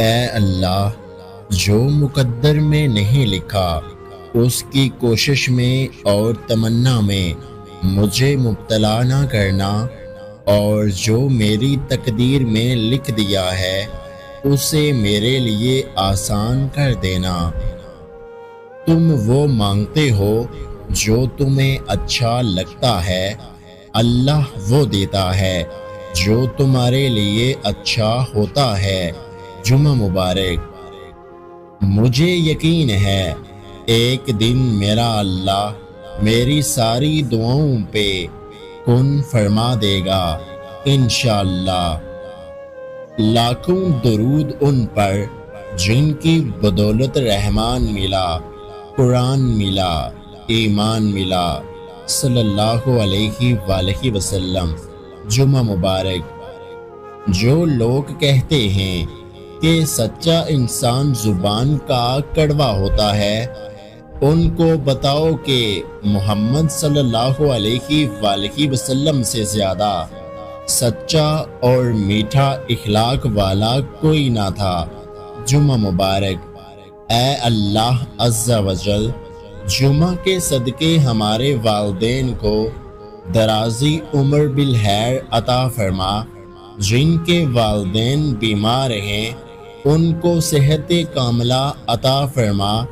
اے اللہ، جو مقدر میں نہیں لکھا اس کی کوشش میں اور تمنا میں مجھے مبتلا نہ کرنا، اور جو میری تقدیر میں لکھ دیا ہے اسے میرے لیے آسان کر دینا۔ تم وہ مانگتے ہو جو تمہیں اچھا لگتا ہے، اللہ وہ دیتا ہے جو تمہارے لیے اچھا ہوتا ہے۔ جمعہ مبارک۔ مجھے یقین ہے ایک دن میرا اللہ میری ساری دعاؤں پہ کن فرما دے گا انشاءاللہ۔ لاکھوں درود ان پر جن کی بدولت رحمان ملا، قرآن ملا، ایمان ملا، صلی اللہ علیہ وآلہ وسلم۔ جمعہ مبارک۔ جو لوگ کہتے ہیں کہ سچا انسان زبان کا کڑوا ہوتا ہے، ان کو بتاؤ کہ محمد صلی اللہ علیہ وآلہ وسلم سے زیادہ سچا اور میٹھا اخلاق والا کوئی نہ تھا۔ جمعہ مبارک۔ اے اللہ عز و جل، جمعہ کے صدقے ہمارے والدین کو درازی عمر بالخیر عطا فرما، جن کے والدین بیمار ہیں ان کو صحت کاملہ عطا فرما،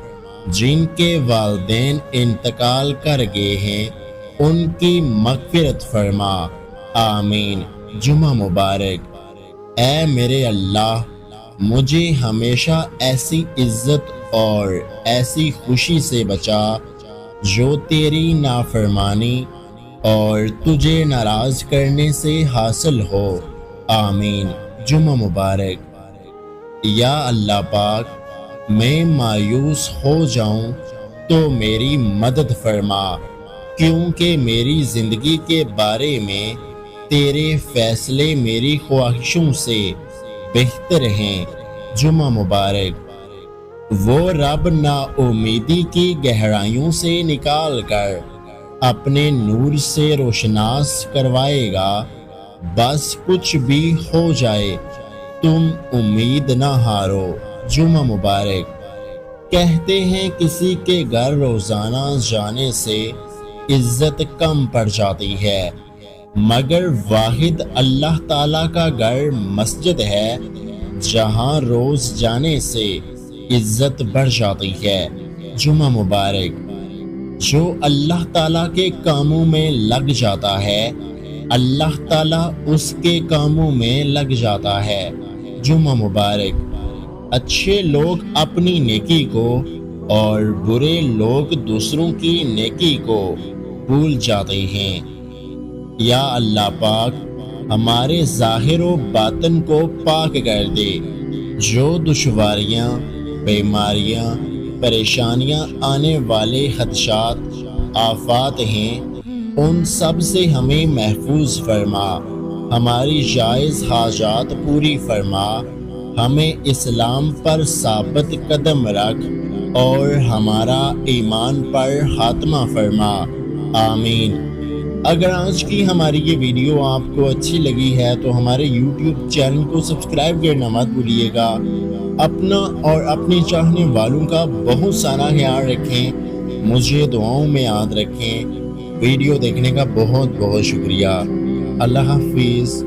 جن کے والدین انتقال کر گئے ہیں ان کی مغفرت فرما، آمین۔ جمعہ مبارک۔ اے میرے اللہ، مجھے ہمیشہ ایسی عزت اور ایسی خوشی سے بچا جو تیری نافرمانی اور تجھے ناراض کرنے سے حاصل ہو، آمین۔ جمعہ مبارک۔ یا اللہ پاک، میں مایوس ہو جاؤں تو میری مدد فرما، کیونکہ میری زندگی کے بارے میں تیرے فیصلے میری خواہشوں سے بہتر ہیں۔ جمعہ مبارک۔ وہ رب نا امیدی کی گہرائیوں سے نکال کر اپنے نور سے روشناس کروائے گا، بس کچھ بھی ہو جائے تم امید نہ ہارو۔ جمعہ مبارک۔ کہتے ہیں کسی کے گھر روزانہ جانے سے عزت کم پڑ جاتی ہے، مگر واحد اللہ تعالیٰ کا گھر مسجد ہے جہاں روز جانے سے عزت بڑھ جاتی ہے۔ جمعہ مبارک۔ جو اللہ تعالیٰ کے کاموں میں لگ جاتا ہے، اللہ تعالیٰ اس کے کاموں میں لگ جاتا ہے۔ جمعہ مبارک۔ اچھے لوگ اپنی نیکی کو اور برے لوگ دوسروں کی نیکی کو بھول جاتے ہیں۔ یا اللہ پاک، ہمارے ظاہر و باطن کو پاک کر دے۔ جو دشواریاں، بیماریاں، پریشانیاں آنے والے خدشات، آفات ہیں، ان سب سے ہمیں محفوظ فرما، ہماری جائز حاجات پوری فرما، ہمیں اسلام پر ثابت قدم رکھ اور ہمارا ایمان پر خاتمہ فرما، آمین۔ اگر آج کی ہماری یہ ویڈیو آپ کو اچھی لگی ہے تو ہمارے یوٹیوب چینل کو سبسکرائب کرنا مت بھولیے گا۔ اپنا اور اپنے چاہنے والوں کا بہت سارا خیال رکھیں، مجھے دعاؤں میں یاد رکھیں۔ ویڈیو دیکھنے کا بہت بہت شکریہ۔ اللہ حافظ۔